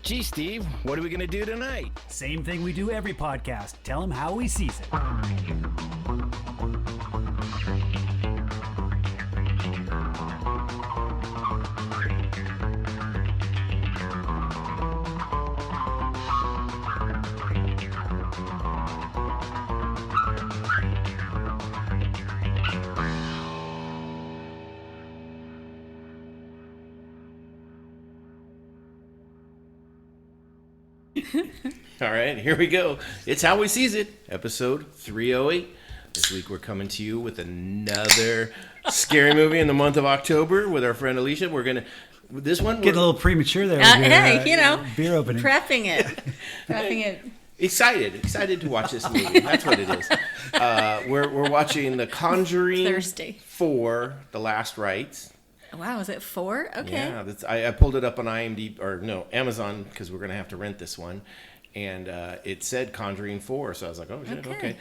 Gee, Steve, what are we going to do tonight? Same thing we do every podcast. Tell them how we sees it. All right, here we go. It's How We Sees It, episode 308. This week we're coming to you with another scary movie in the month of October with our friend Alicia. We're going to... This one... Getting a little premature there. Beer opening. Prepping it. Excited to watch this movie. That's what it is. We're watching The Conjuring Thirsty. 4, The Last Rites. Wow, is it 4? Okay. Yeah, I pulled it up on Amazon, because we're going to have to rent this one. And it said Conjuring 4, so I was like, oh, shit, okay.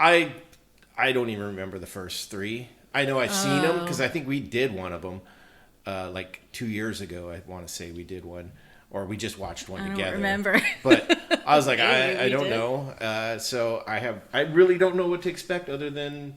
I don't even remember the first 3. I know I've seen them, because I think we did one of them, like 2 years ago, I want to say we did one. Or we just watched one together. I don't remember. But I was like, I don't know. So I really don't know what to expect other than...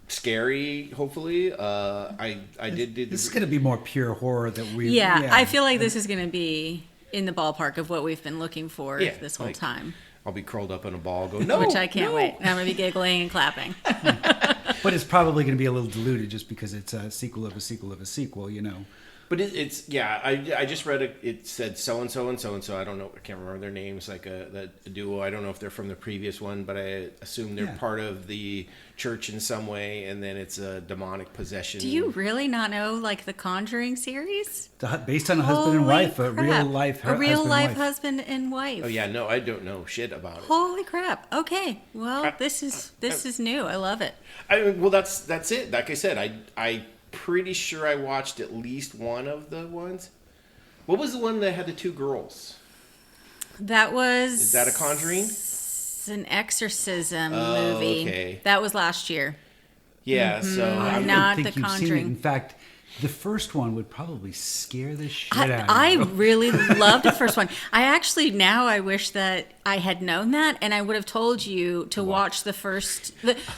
scary, hopefully. This is going to be more pure horror that we... Yeah, I feel like this is going to be in the ballpark of what we've been looking for this whole time. I'll be curled up in a ball going, no, which I can't wait. I'm going to be giggling and clapping. But it's probably going to be a little diluted just because it's a sequel of a sequel of a sequel, you know. But I just read it said so-and-so and so-and-so. I don't know. I can't remember their names, like the duo. I don't know if they're from the previous one, but I assume they're part of the church in some way, and then it's a demonic possession. Do you really not know, like, the Conjuring series? Based on a husband and wife, a real life husband and wife. Oh, yeah, no, I don't know shit about it. Holy crap. Okay, well, this is new. I love it. That's it. Like I said, I pretty sure I watched at least one of the ones. What was the one that had the 2 girls? Is that a Conjuring? It's an exorcism movie. Okay. That was last year. Yeah, so I not think The you've Conjuring. Seen it. In fact, the first one would probably scare the shit out of you. I really loved the first one. I wish that I had known that, and I would have told you to watch the first,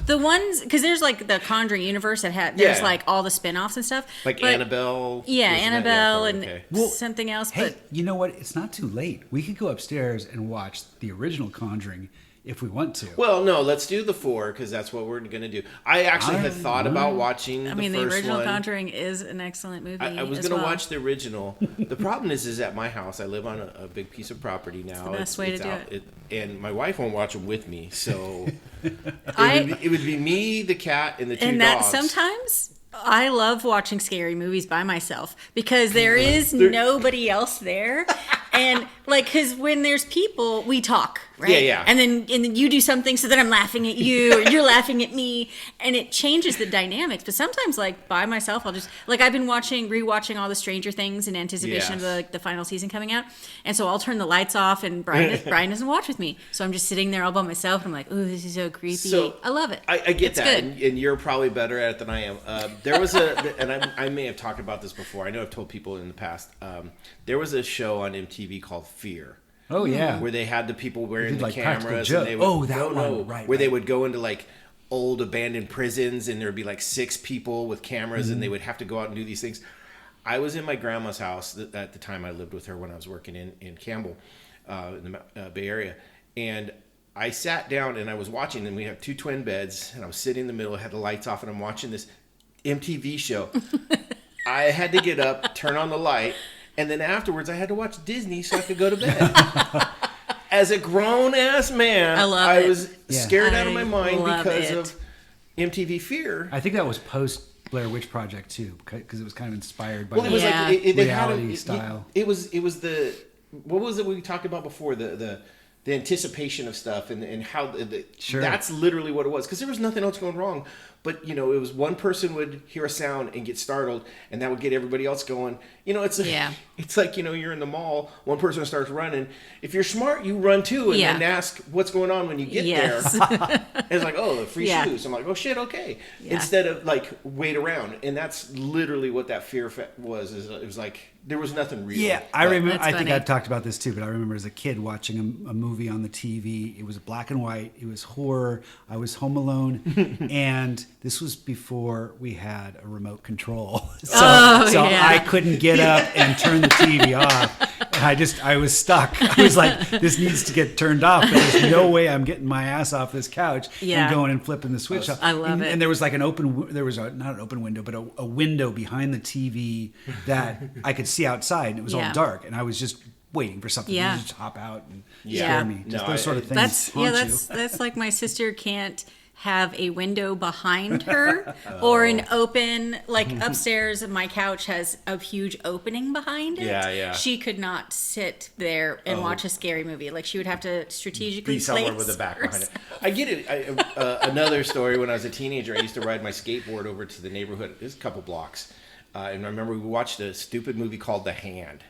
the ones, because there's like the Conjuring Universe that there's like all the spin-offs and stuff. Like Annabelle. Yeah, Annabelle and something else. Hey, you know what? It's not too late. We could go upstairs and watch the original Conjuring if we want to. Well, no, let's do the 4, because that's what we're going to do. I actually had thought about watching the first one. The original Conjuring is an excellent movie. I was going to watch the original. The problem is at my house, I live on a big piece of property now. It's the best way to do it. And my wife won't watch them with me, so it would be me, the cat, and the 2 dogs. And that sometimes... I love watching scary movies by myself because there is nobody else there. And like, because when there's people, we talk, right? Yeah. And then you do something, so then I'm laughing at you, or you're laughing at me, and it changes the dynamics. But sometimes, like by myself, I'll just I've been rewatching all the Stranger Things in anticipation of the final season coming out, and so I'll turn the lights off, and Brian doesn't watch with me, so I'm just sitting there all by myself, and I'm like, ooh, this is so creepy. So I love it. I get it's that, and you're probably better at it than I am. There was and I may have talked about this before. I know I've told people in the past. There was a show on MTV called Fear. Oh yeah, where they had the people wearing the like cameras. And they would, right. Where they would go into like old abandoned prisons, and there would be like 6 people with cameras, and they would have to go out and do these things. I was in my grandma's house at the time. I lived with her when I was working in Campbell, in the Bay Area, and I sat down and I was watching. And we have 2 twin beds, and I was sitting in the middle, had the lights off, and I'm watching this MTV show. I had to get up, turn on the light. And then afterwards, I had to watch Disney so I could go to bed. As a grown-ass man, I was scared out of my mind because of MTV Fear. I think that was post-Blair Witch Project, too, because it was kind of inspired by it was like reality style. It was the... What was it we talked about before? The anticipation of stuff and how... That's literally what it was. Because there was nothing else going wrong. But, it was one person would hear a sound and get startled, and that would get everybody else going. It's like, you're in the mall, one person starts running. If you're smart, you run too, and then ask what's going on when you get there. And it's like, oh, the free shoes. I'm like, oh, shit, okay. Yeah. Instead of, like, wait around. And that's literally what that fear was. It was like, there was nothing real. Yeah, I But- remember. That's I think funny. I've talked about this too, but I remember as a kid watching a movie on the TV. It was black and white. It was horror. I was home alone, and this was before we had a remote control. So yeah. I couldn't get up and turn the TV off. And I was stuck. I was like, this needs to get turned off. But there's no way I'm getting my ass off this couch Yeah. and going and flipping the switch off. I love and, it. And there was like not an open window, but a window behind the TV that I could see outside, and it was all Yeah. dark, and I was just waiting for something Yeah. to just hop out and Yeah. scare me. Just No, those sort of things. That's like my sister can't have a window behind her or an open, like upstairs my couch has a huge opening behind it. Yeah. She could not sit there and watch a scary movie. Like she would have to strategically Be somewhere place with a back behind it. herself. I get it. Another story, when I was a teenager, I used to ride my skateboard over to the neighborhood. It was a couple blocks. And I remember we watched a stupid movie called The Hand.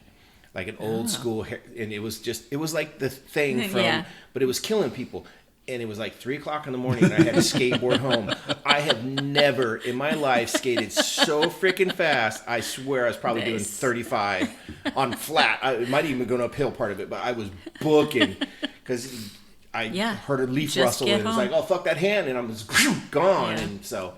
Like an old school, and it was like the thing from, Yeah. but it was killing people. And it was like 3:00 in the morning, and I had to skateboard home. I have never in my life skated so freaking fast. I swear I was probably doing Nice. 35 on flat. I might even go uphill part of it, but I was booking because I Yeah. heard a leaf Just rustle, get and it was home. like, oh, fuck that hand, and I'm just gone. Yeah. And so,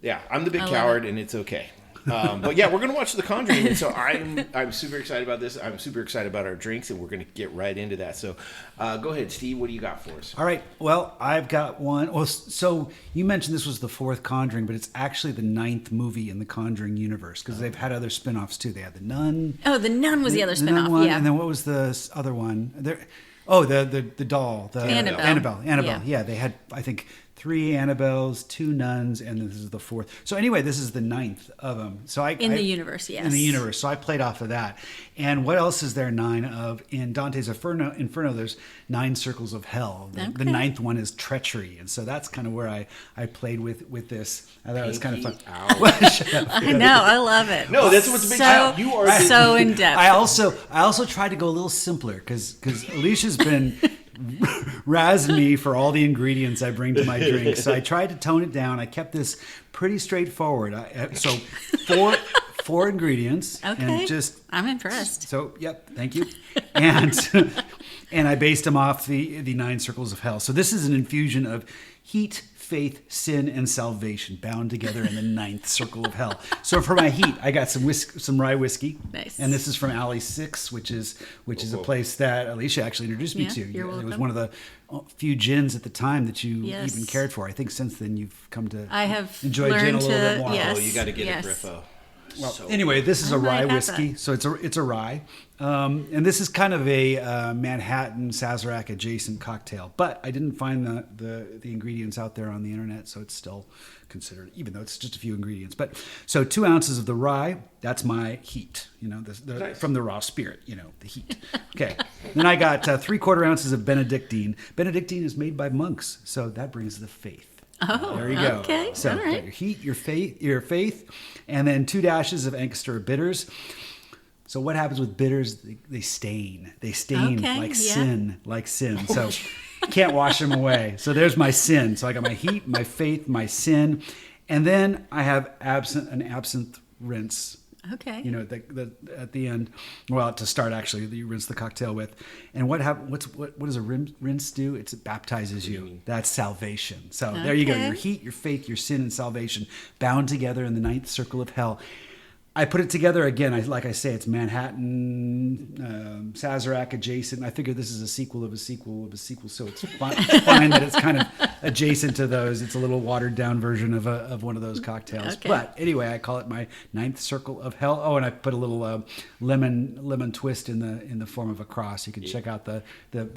yeah, I'm the big love coward, and it's okay. But yeah, we're gonna watch The Conjuring, and so I'm super excited about this. I'm super excited about our drinks, and we're gonna get right into that. So, go ahead, Steve. What do you got for us? All right. Well, I've got one. Well, so you mentioned this was the 4th Conjuring, but it's actually the 9th movie in the Conjuring universe because they've had other spin-offs too. They had The Nun. Oh, The Nun was the other Nun spinoff. one, Yeah. And then what was the other one? The doll. Annabelle. Annabelle. Yeah, they had, I think, 3 Annabelles, 2 nuns, and this is the 4th. So anyway, this is the 9th of them. So In the universe, yes. In the universe. So I played off of that. And what else is there 9 of? In Dante's Inferno, there's 9 circles of hell. The Okay. 9th one is treachery. And so that's kind of where I played with this. I thought it was kind of fun. Pinky out. Shut up. I know. I love it. No, that's what's big. So, You are the- so in depth. I also tried to go a little simpler because Alicia's been razzing me for all the ingredients I bring to my drinks. So I tried to tone it down. I kept this pretty straightforward. So four ingredients. Okay. And just I'm impressed. so yep, thank you. And and I based them off the 9 circles of hell. So this is an infusion of heat, faith, sin, and salvation bound together in the 9th circle of hell. So for my heat, I got some rye whiskey. Nice. And this is from Alley 6, which is a place that Alicia actually introduced me Yeah, to. you're It was welcome. one of the few gins at the time that you Yes. even cared for. I think since then you've come to I have enjoy gin a learned little bit to- more. yes. Oh, you got to get Yes. a Griffo. Well, So- anyway, this is I a might rye have whiskey, that. so it's a rye, and this is kind of a Manhattan Sazerac adjacent cocktail. But I didn't find the ingredients out there on the internet, so it's still considered, even though it's just a few ingredients. But so 2 ounces of the rye, that's my heat, Nice. from the raw spirit, the heat. Okay, then I got 3/4 ounces of Benedictine. Benedictine is made by monks, so that brings the faith. Oh, There you go. okay. So All got right. your heat, your faith, and then 2 dashes of Angostura bitters. So what happens with bitters? They stain. They stain Okay, like yeah. sin. So can't wash them away. So there's my sin. So I got my heat, my faith, my sin, and then I have an absinthe rinse. Okay. At the end, well, to start actually, you rinse the cocktail with, and what does a rinse do? It baptizes you. That's salvation. So there you go. Okay. Your heat, your faith, your sin, and salvation bound together in the 9th circle of hell. I put it together again. Like I say, it's Manhattan, Sazerac adjacent. I figure this is a sequel of a sequel of a sequel, so it's fine that it's kind of adjacent to those. It's a little watered down version of one of those cocktails. Okay. But anyway, I call it my 9th circle of hell. Oh, and I put a little lemon twist in the form of a cross. You can check out the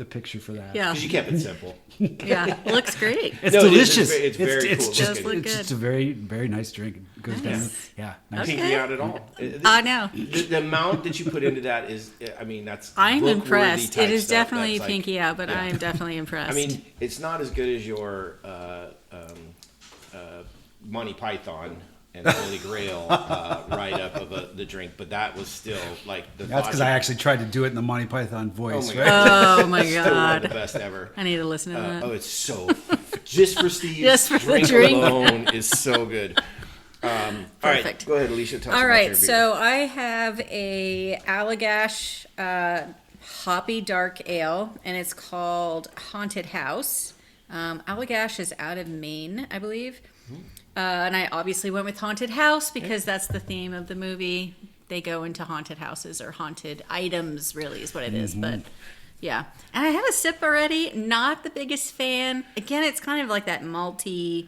picture for that. Yeah. Because you kept it simple. Yeah. Looks great. It's No, it is. delicious. It's very cool. It's It just does look it's good. just a very very nice drink. It goes down. Nice. Yeah. Nice. Okay. Pinky out at all. I know. The amount that you put into that is, I mean, that's. I'm book-worthy impressed. type It is stuff. definitely That's like- pinky out, but yeah. I am definitely impressed. I mean, it's not as good as your Monty Python and Holy Grail write up of the drink, but that was still like the. That's because I actually tried to do it in the Monty Python voice. Oh my right? god! oh my Still one of the god. best ever. I need to listen to that. Oh, it's so just for Steve. Just for the drink drink. alone is so good. All Perfect. right, go ahead, Alicia. Tell us All about right, your beer. so I have a Allagash hoppy dark ale, and it's called Haunted House. Allagash is out of Maine, I believe. And I obviously went with Haunted House because that's the theme of the movie. They go into haunted houses or haunted items, really, is what it is. But yeah. And I had a sip already. Not the biggest fan. Again, it's kind of like that malty,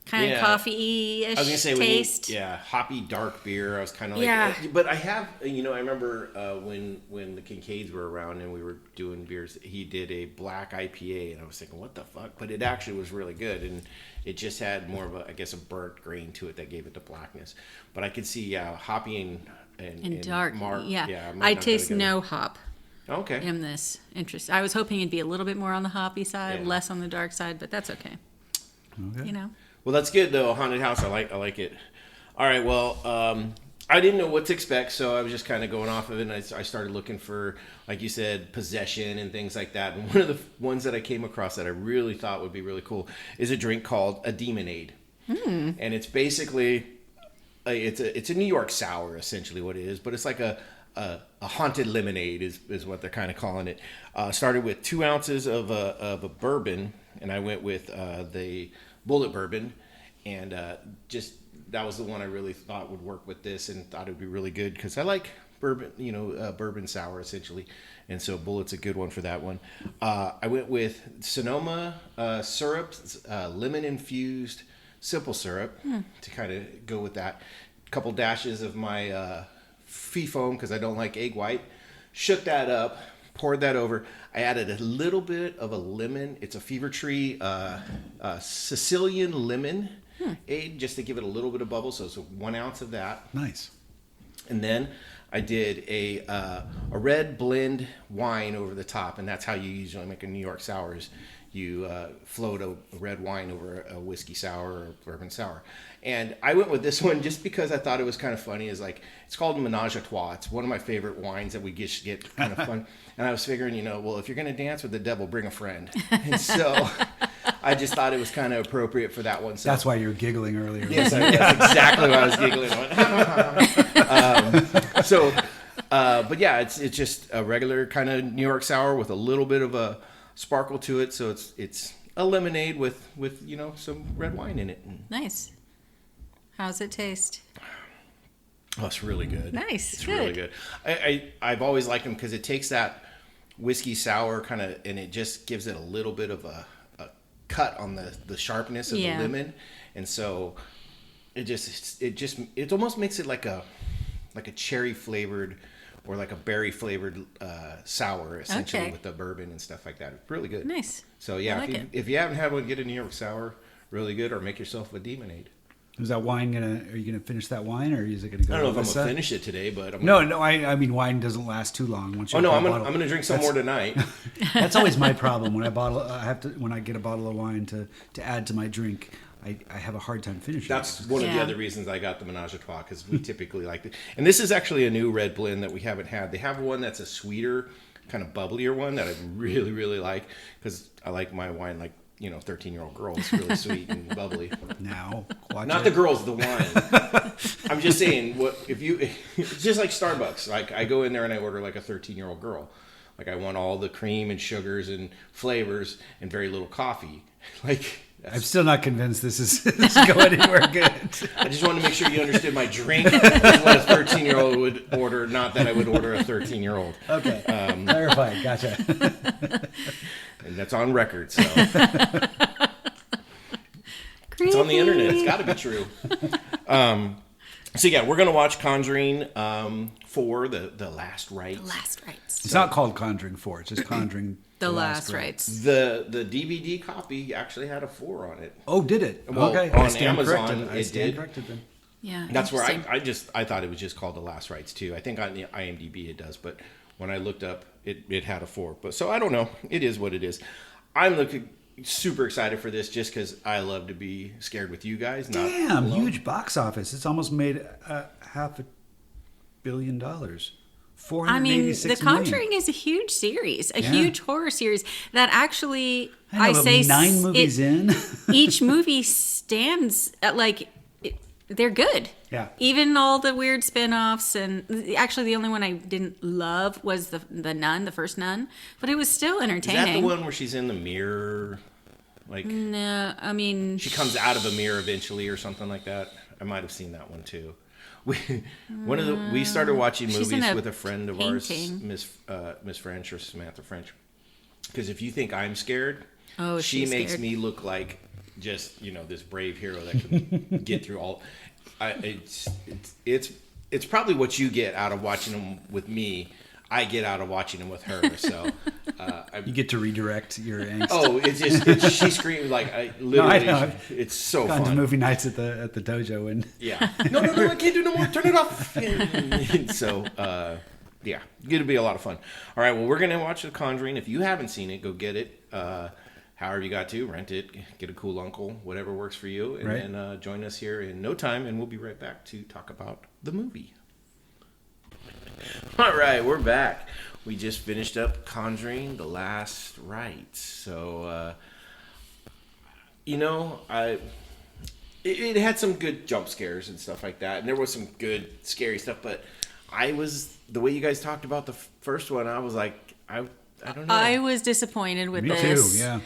kind of coffee-ish I was gonna say taste. hoppy dark beer. I was kind of like, Yeah. But I have, I remember when the Kincaids were around and we were doing beers. He did a black IPA, and I was thinking, what the fuck? But it actually was really good, and it just had more of a burnt grain to it that gave it the blackness. But I could see, hoppy and Dark. Mark. Yeah. it might I not go taste together. no hop Okay. in this. Interesting. I was hoping it'd be a little bit more on the hoppy side, Yeah. less on the dark side, but that's okay. Okay. Well, that's good though. Haunted House, I like it. All right, well, I didn't know what to expect, so I was just kind of going off of it, and I started looking for, like you said, possession and things like that. And one of the ones that I came across that I really thought would be really cool is a drink called a Demonade, and it's basically it's a New York sour, essentially what it is, but it's like a haunted lemonade is what they're kind of calling it. Started with 2 ounces of a bourbon, and I went with the Bullet bourbon, and just that was the one I really thought would work with this, and thought it would be really good because I like bourbon, bourbon sour essentially, and so Bullet's a good one for that one. I went with Sonoma syrup, lemon infused simple syrup to kind of go with that. A couple dashes of my Fee Foam because I don't like egg white. Shook that up, poured that over. I added a little bit of a lemon. It's a Fever Tree Sicilian lemon aid just to give it a little bit of bubble. So it's 1 ounce of that. Nice. And then I did a red blend wine over the top, and that's how you usually make a New York sour. Is you float a red wine over a whiskey sour or bourbon sour. And I went with this one just because I thought it was kind of funny. Is like it's called Menage a Trois. It's one of my favorite wines that we just get kind of fun. And I was figuring, well, if you're gonna dance with the devil, bring a friend. And so I just thought it was kind of appropriate for that one. So That's why you were giggling earlier. yes, that's exactly why I was giggling. But yeah, it's just a regular kind of New York sour with a little bit of a sparkle to it. So it's a lemonade with some red wine in it. Nice. How's it taste? Oh, it's really good. Nice. It's Good. really good. I've always liked them because it takes that whiskey sour kind of, and it just gives it a little bit of a cut on the sharpness of the lemon, and so it almost makes it like a cherry flavored or like a berry flavored sour essentially with the bourbon and stuff like that. It's really good. Nice. So yeah, like if you haven't had one, get a New York sour, really good, or make yourself a Demonade. Is that wine are you gonna finish that wine, or is it gonna go? I don't know to if I'm gonna Alyssa? finish it today, but I mean wine doesn't last too long. Once you I'm open a bottle. gonna drink some more tonight. That's always my problem when when I get a bottle of wine to add to my drink. I have a hard time finishing. That's it. one of the other reasons I got the Menage a Trois, because we typically like it. And this is actually a new red blend that we haven't had. They have one that's a sweeter, kind of bubblier one that I really, really like, because I like my wine like 13-year-old girl. It's really sweet and bubbly. Now, watch Not it. the girls, the wine. I'm just saying, it's just like Starbucks. Like I go in there and I order like a 13-year-old girl. Like I want all the cream and sugars and flavors and very little coffee. I'm still not convinced this is going anywhere good. I just wanted to make sure you understood my drink is what a 13-year-old would order, not that I would order a 13-year-old. Okay, clarified. Gotcha. And that's on record, so. It's on the internet. It's got to be true. So yeah, we're going to watch Conjuring 4, The Last Rites. The Last Rites. It's not called Conjuring 4. It's just Conjuring The Last Rites. The DVD copy actually had a 4 on it. Oh, did it? Well, okay. on I stand Amazon, corrected. I it stand did. corrected then. Yeah. That's where interesting. I thought it was just called The Last Rites too. I think on the IMDb it does, but when I looked up, it had a 4. But so I don't know. It is what it is. I'm super excited for this just because I love to be scared with you guys. Not Damn, alone. huge box office. It's almost made $500 million. I mean, The 486 Conjuring million. is a huge series, a huge horror series that actually, I know, but 9 movies in. each movie stands at they're good. Yeah. Even all the weird spin-offs, and actually the only one I didn't love was the Nun, the first Nun, but it was still Is entertaining. that the one where she's in the mirror? Like, No, I mean, she comes out of a mirror eventually or something like that. I might have seen that one too. We started watching She's in movies a with a friend of ours, painting. Miss French or Samantha French. Because if you think I'm scared, Oh, she she's makes scared. me look like just this brave hero that can get through all. It's probably what you get out of watching them with me. I get out of watching them with her. So You get to redirect your angst. oh, she screams like I literally. No, I know. It's so Gone to fun. movie nights at the dojo and Yeah. No, I can't do no more. Turn it off. And so, yeah, it'll be a lot of fun. All right, well, we're going to watch The Conjuring. If you haven't seen it, go get it. However you got to, rent it, get a cool uncle, whatever works for you. And Right. then join us here in no time, and we'll be right back to talk about the movie. All right, we're back. We just finished up Conjuring The Last Rites. So, it had some good jump scares and stuff like that, and there was some good scary stuff. But the way you guys talked about the first one, I was like, I don't know. I was disappointed with me this. too. Yeah.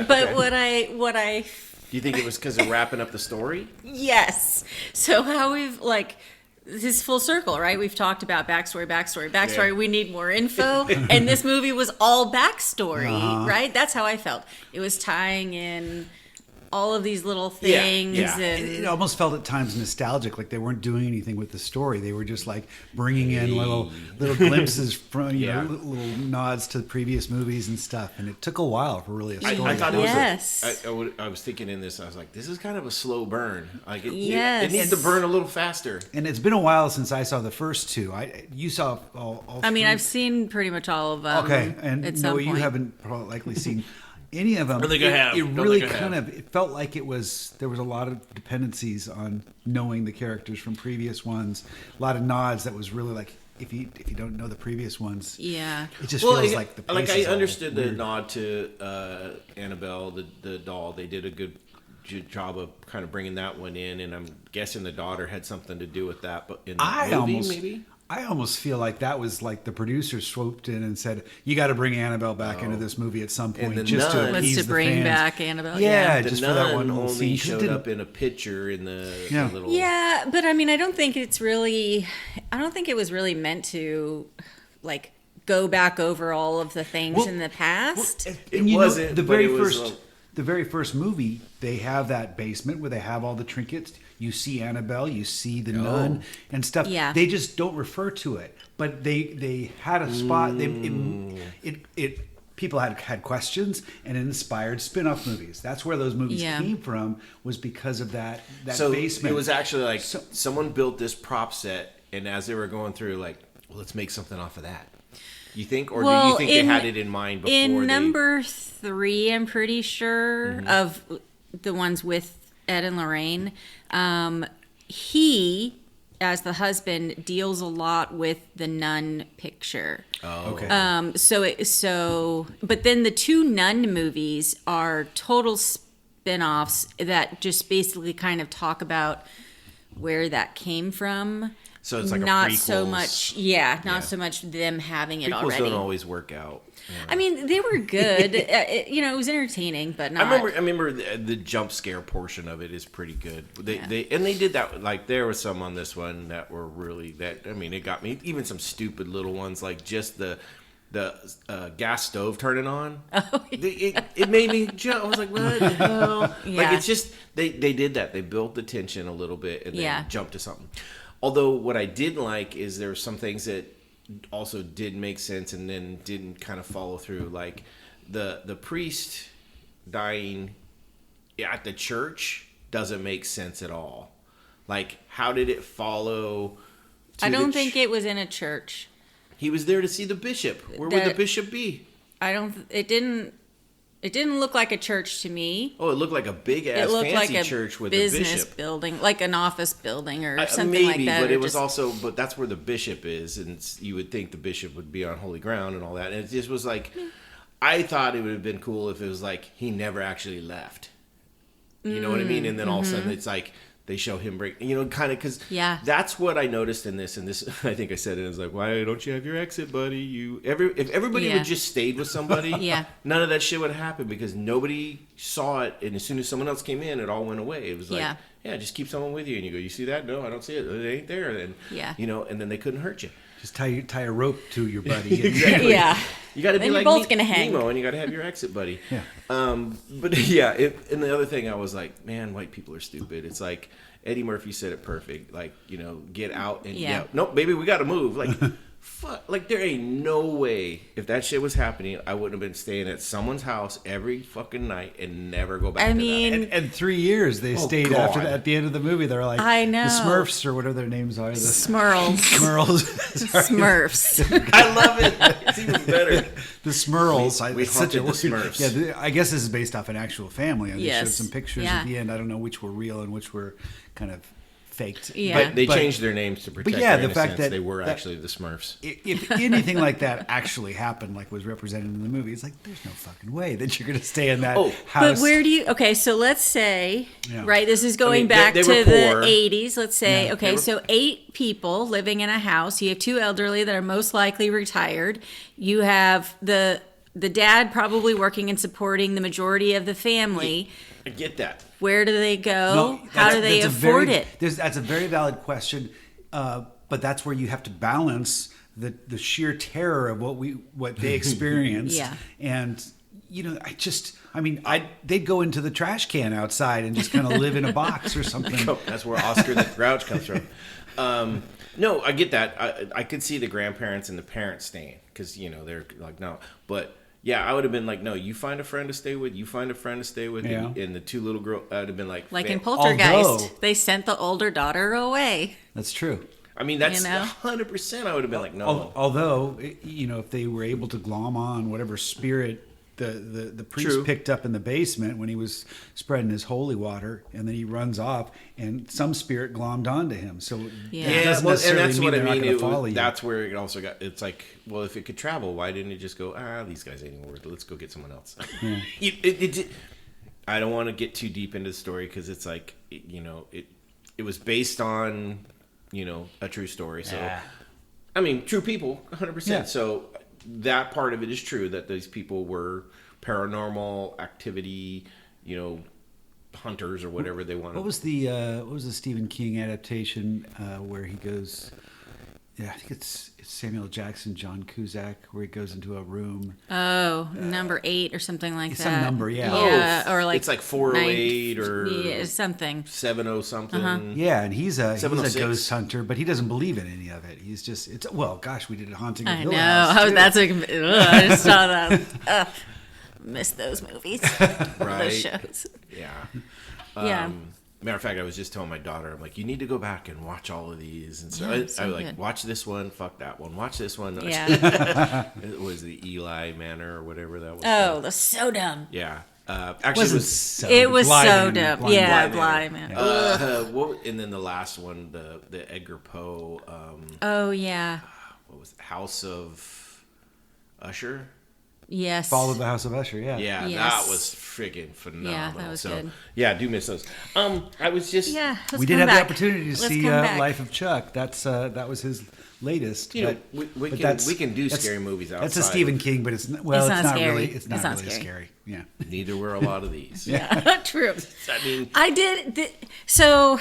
But okay. what I Do you think it was because of wrapping up the story? yes. So how we've this is full circle, right? We've talked about backstory. Yeah. We need more info, and this movie was all backstory, right? That's how I felt. It was tying in all of these little things, yeah. It and almost felt at times nostalgic, like they weren't doing anything with the story. They were just like bringing in little glimpses from Yeah. little nods to the previous movies and stuff. And it took a while for really a story. I thought it was. Yes. I was thinking in this. I was like, this is kind of a slow burn. Like it Yes. needs to burn a little faster. And it's been a while since I saw the first two. You saw all I mean, three? I've seen pretty much all of them. Okay, and at no, some you point. haven't probably likely seen any of them. Don't think I have. It Don't really think I kind have. of it felt like there was a lot of dependencies on knowing the characters from previous ones. A lot of nods that was really like if you don't know the previous ones, Yeah. it just feels like the pace I is all understood the weird. nod to Annabelle, the doll. They did a good job of kind of bringing that one in, and I'm guessing the daughter had something to do with that. But in the movie, maybe. I almost feel like that was like the producers swooped in and said, "You got to bring Annabelle back into this movie at some point, the just nun- to Let's appease to the bring fans." back Annabelle. Yeah, The just for that one nun little only scene. 'cause it showed didn't- up in a picture in the Yeah. little. Yeah, but I mean, I don't think it was really meant to, like, go back over all of the things Well, in the past. It And wasn't, the but very it was first. a- The very first movie, they have that basement where they have all the trinkets. You see Annabelle, you see the nun and stuff. Yeah. They just don't refer to it, but they had a spot. People had questions, and it inspired spin-off movies. That's where those movies Yeah. came from, was because of that So basement. it was actually like someone built this prop set, and as they were going through, like, well, let's make something off of that. You think, or do you think they had it in mind before? In they... number 3, I'm pretty sure, of the ones with Ed and Lorraine, he, as the husband, deals a lot with the nun picture. Oh, Okay. But then the 2 nun movies are total spin-offs that just basically kind of talk about where that came from. So it's like not a so prequels. much, not so much them having it Prequels already. don't always work out. I mean, they were good. It was entertaining, but not. I remember the jump scare portion of it is pretty good. They did that. Like, there was some on this one that were really it got me. Even some stupid little ones, like just the gas stove turning on. Oh, yeah. It made me jump. I was like, what the hell? Yeah. Like, it's just they did that. They built the tension a little bit and then jumped to something. Although what I didn't like is there were some things that also did make sense and then didn't kind of follow through, like the priest dying at the church doesn't make sense at all. Like, how did it follow to I don't think it was in a church. he was there to see the bishop. Where would the bishop be? It didn't look like a church to me. Oh, it looked like a big ass It looked fancy like a church with a business bishop. building, like an office building or something Maybe, like that. but or it was just- also, but that's where the bishop is, and you would think the bishop would be on holy ground and all that. And it just was like, I thought it would have been cool if it was like he never actually left. You know what I mean? And then all of a sudden it's like they show him break, kind of, because Yeah. that's what I noticed in this. And this, I think I said it, was like, why don't you have your exit, buddy? If everybody Yeah. would just stayed with somebody, Yeah. none of that shit would happen, because nobody saw it. And as soon as someone else came in, it all went away. It was like, Yeah. just keep someone with you. And you go, you see that? No, I don't see it. It ain't there. And, Yeah. and then they couldn't hurt you. Just tie a rope to your buddy. Exactly. Yeah. You got to be Then you're like both gonna hang. Nemo, and you got to have your exit buddy. Yeah. But yeah, and the other thing, I was like, man, white people are stupid. It's like Eddie Murphy said it perfect. Like, get out and Yeah. nope, baby, we got to move. Like, fuck, like there ain't no way if that shit was happening, I wouldn't have been staying at someone's house every fucking night and never go back. I to mean, that. And 3 years they stayed God. after that. At the end of the movie, they're like, I know. the Smurfs or whatever their names are. The Smurls. Smurls. Sorry. Smurfs. I love it. It's even better. The Smurls. We It's such a haunted the weird- Smurfs. Yeah, I guess this is based off an actual family. And they showed Yes. some pictures Yeah. at the end. I don't know which were real and which were kind of faked. Yeah. But they changed their names to protect yeah, their the fact innocence. that- they were that- actually the Smurfs. If anything like that actually happened, like was represented in the movie, it's like there's no fucking way that you're going to stay in that Oh, house. But where do you? Okay, so let's say, Yeah. right? This is going they- back they to were the poor. 80s. Let's say, Yeah. okay, so 8 people living in a house. You have 2 elderly that are most likely retired. You have the dad probably working and supporting the majority of the family. I get that. Where do they go? No, How do they afford it? That's a very valid question, but that's where you have to balance the sheer terror of what they experienced. Yeah. And they'd go into the trash can outside and just kind of live in a box or something. That's where Oscar the Grouch comes from. No, I get that. I could see the grandparents and the parents staying because they're like no, but. Yeah, I would have been like, no, you find a friend to stay with, you find a friend to stay with, Yeah. and the 2 little girls, I'd have been like In fam- Poltergeist, Although- they sent the older daughter away. That's true. I mean, that's You know? 100%. I would have been like, no. Although, if they were able to glom on whatever spirit the priest True. picked up in the basement when he was spreading his holy water, and then he runs off, and some spirit glommed onto him. So Yeah. that Yeah, doesn't well, and necessarily that's mean what they're I not mean. going to follow you. That's where it also got. It's like, well, if it could travel, why didn't it just go? These guys ain't worth it. Let's go get someone else. I don't want to get too deep into the story because it's like, it was based on, a true story. So, I mean, true people, 100%. Yeah. So that part of it is true that these people were paranormal activity, hunters or whatever they wanted. What was the Stephen King adaptation where he goes? Yeah, I think it's Samuel Jackson, John Cusack, where he goes into a room. Oh, number 8 or something like It's that. some number, yeah. Yeah, or like it's like 408 or something. 70 something. Yeah, and he's a 706. ghost hunter, but he doesn't believe in any of it. He's just gosh, we did a Haunting of I Hill know. House, too. That's I just saw that. Ugh, miss those movies. Right. Those shows. Yeah. Yeah. Matter of fact, I was just telling my daughter, I'm like, you need to go back and watch all of these. And so Yeah, I it's so was like, good. watch this one, fuck that one, watch this one. Yeah. It was the Eli Manor or whatever that was. Oh, that's so dumb. Yeah. Actually, It it wasn't was. so It was Bly so Man, dumb. Bly Yeah, Man. Bly Man. And then the last one, the Edgar Poe, Oh yeah. what was it? House of Usher? Yes. Fall of the House of Usher, yeah. Yeah, Yes. that was friggin' phenomenal. Yeah, that was so, good. Yeah, I do miss those. I was just. Yeah. Let's We did come have back. the opportunity to Let's see come back. Life of Chuck. That was his latest. You know, but we that's- can do that's- scary movies outside. That's a Stephen King, but it's not not scary. really. It's not It's not really scary. scary. Yeah. Neither were a lot of these. Yeah. True. I mean, I did. So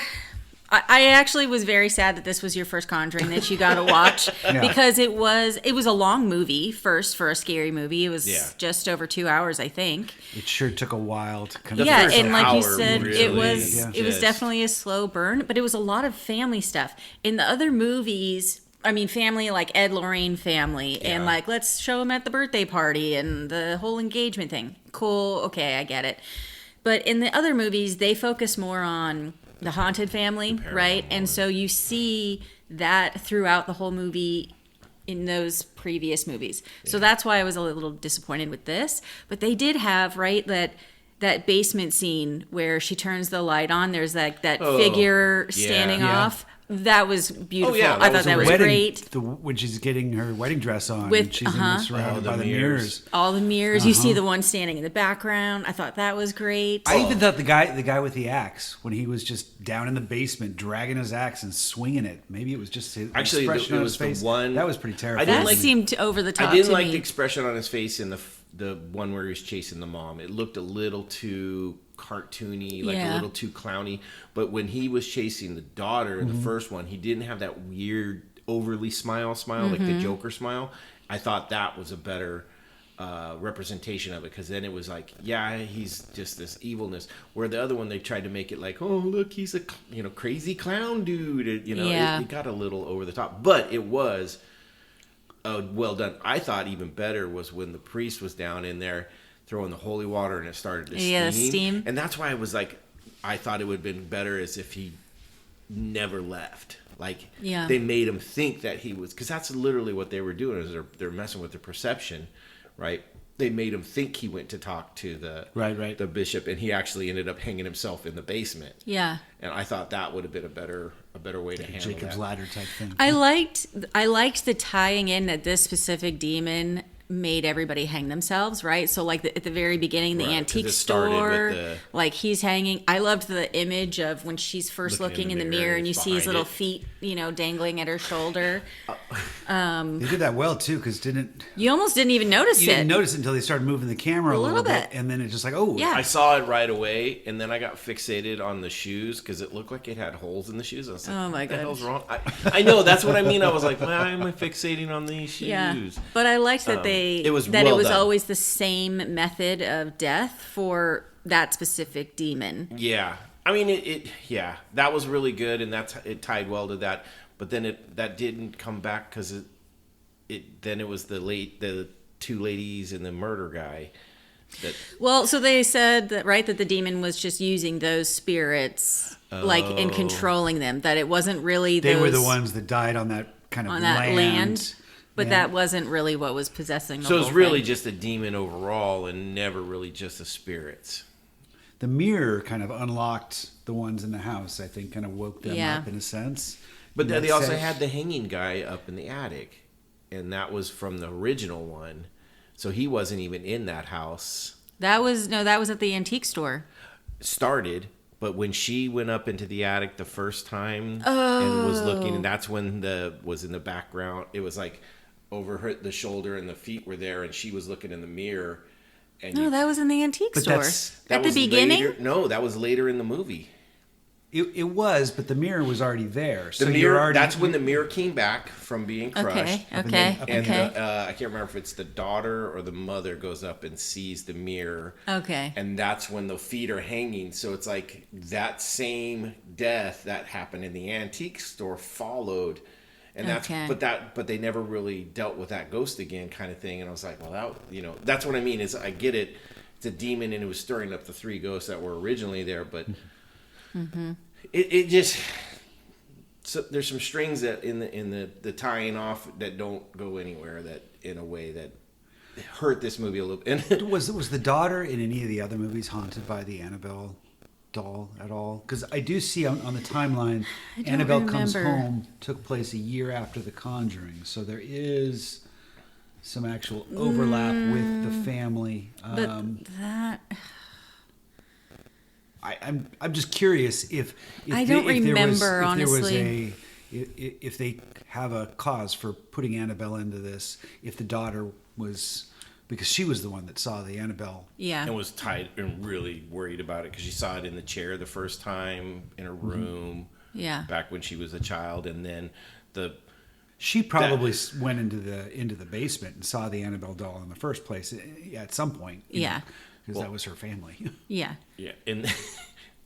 I actually was very sad that this was your first Conjuring that you got to watch Yeah. because it was a long movie first for a scary movie. It was Yeah. just over 2 hours, I think. It sure took a while to come. The Yeah, first and like you hour said, really it was just- definitely a slow burn, but it was a lot of family stuff. In the other movies, I mean, family like Ed Lorraine family, and Yeah. like let's show him at the birthday party and the whole engagement thing. Cool, okay, I get it. But in the other movies, they focus more on the haunted family, right? And so you see that throughout the whole movie in those previous movies. So that's why I was a little disappointed with this. But they did have, right, that basement scene where she turns the light on. There's like that figure standing Yeah. off. That was beautiful. Oh, yeah, I thought was that a was wedding, great. when she's getting her wedding dress on, With- and she's surrounded Oh, by the the mirrors. mirrors. All the mirrors. You see the one standing in the background. I thought that was great. I even thought the guy with the axe, when he was just down in the basement dragging his axe and swinging it, maybe it was just his Actually, expression it on was his the face. one- That was pretty terrifying. didn't that like- seemed over the top I didn't to like me. the expression on his face in the one where he was chasing the mom. It looked a little too cartoony, like a Yeah. little too clowny. But when he was chasing the daughter in the first one, he didn't have that weird, overly smile, like the Joker smile. I thought that was a better representation of it, because then it was like, yeah, he's just this evilness. Where the other one, they tried to make it like, oh, look, he's a crazy clown dude. Yeah. It got a little over the top, but it was well done. I thought even better was when the priest was down in there throwing the holy water and it started to Yeah, the steam. And that's why I was like, I thought it would have been better as if he never left. Like, Yeah. they made him think that he was, because that's literally what they were doing, is they're messing with the perception, right? They made him think he went to talk to the Right. the bishop, and he actually ended up hanging himself in the basement. Yeah. And I thought that would have been a better way to handle Jacob's that. ladder type thing. I liked the tying in that this specific demon made everybody hang themselves, right? So like at the very beginning, the Right, 'cause antique it started store, with the- like he's hanging. I loved the image of when she's first looking in the mirror and you see his behind little it. feet, dangling at her shoulder. They did that well too, because You almost didn't even notice you it. didn't notice it until they started moving the camera a little little bit, bit. and then it's just like, oh, Yeah. I saw it right away, and then I got fixated on the shoes because it looked like it had holes in the shoes. I was like, Oh, my what the hell's gosh. wrong? I know, that's what I mean. I was like, why am I fixating on these shoes? Yeah, but I liked that it was it well was done. always the same method of death for that specific demon. Yeah, I mean that was really good, and it tied well to that. But then that didn't come back because then it was the two ladies and the murder guy. Well, so they said that that the demon was just using those spirits, like and controlling them. That it wasn't really they those, were the ones that died on that kind of on that land. But Yeah. that wasn't really what was possessing the So whole it's really thing. just a demon overall, and never really just the spirits. The mirror kind of unlocked the ones in the house. I think kind of woke them Yeah. up in a sense. But In they that also sense. had the hanging guy up in the attic, and that was from the original one. So he wasn't even in that house. That was at the antique store. Started, but when she went up into the attic the first time and was looking, and that's when was in the background. It was like over the shoulder, and the feet were there, and she was looking in the mirror. And No, that was in the antique But store. that's- that At the was beginning? later- no, that was later in the movie. It was, but the mirror was already there. So The you're mirror. already, That's when the mirror came back from being crushed. Okay, and okay, then- And okay. I can't remember if it's the daughter or the mother goes up and sees the mirror. Okay. And that's when the feet are hanging. So it's like that same death that happened in the antique store followed. And Okay. but they never really dealt with that ghost again, kind of thing. And I was like, well, that's what I mean, is I get it. It's a demon, and it was stirring up the three ghosts that were originally there, but it just, so there's some strings that in the tying off that don't go anywhere, that in a way that hurt this movie a little. And was the daughter in any of the other movies haunted by the Annabelle doll at all? Because I do see on the timeline, don't Annabelle Comes remember. Home took place a year after The Conjuring, so there is some actual overlap with the family. But that I'm just curious if I don't remember, honestly. if they have a cause for putting Annabelle into this, if the daughter was, because she was the one that saw the Annabelle. yeah. and was tied and really worried about it because she saw it in the chair the first time in her room. Yeah. Back when she was a child, and then She probably went into the basement and saw the Annabelle doll in the first place at some point. Yeah. Because that was her family. Yeah. Yeah, and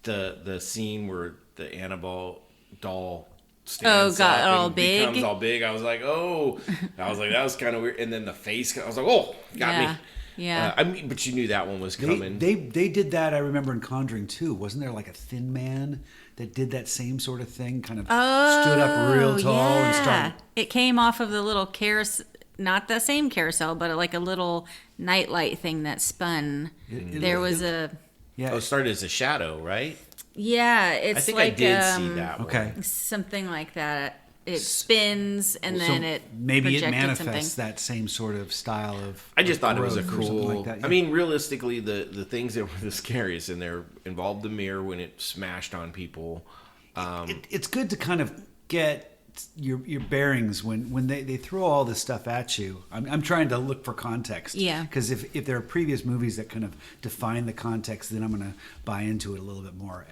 the scene where the Annabelle doll stands got up all and big? becomes all big. I was like, that was kind of weird. And then the face, I was like, oh, got Yeah. me. Yeah. I mean, but you knew that one was coming. They did that, I remember, in Conjuring 2. Wasn't there like a thin man that did that same sort of thing? Kind of stood up real tall and started. It came off of the little carousel, not the same carousel, but like a little nightlight thing that spun. There was a Yeah, Oh, it started as a shadow, right? Yeah, it's I think like I did see that one. Okay. something like that. It spins and then it maybe it projected manifests something. that same sort of style of. I just thought it was a growth or something cool. like that, yeah. I mean, realistically, the things that were the scariest in there involved the mirror when it smashed on people. It's good to kind of get your bearings when they throw all this stuff at you. I'm trying to look for context. Yeah. Because if there are previous movies that kind of define the context, then I'm going to buy into it a little bit more.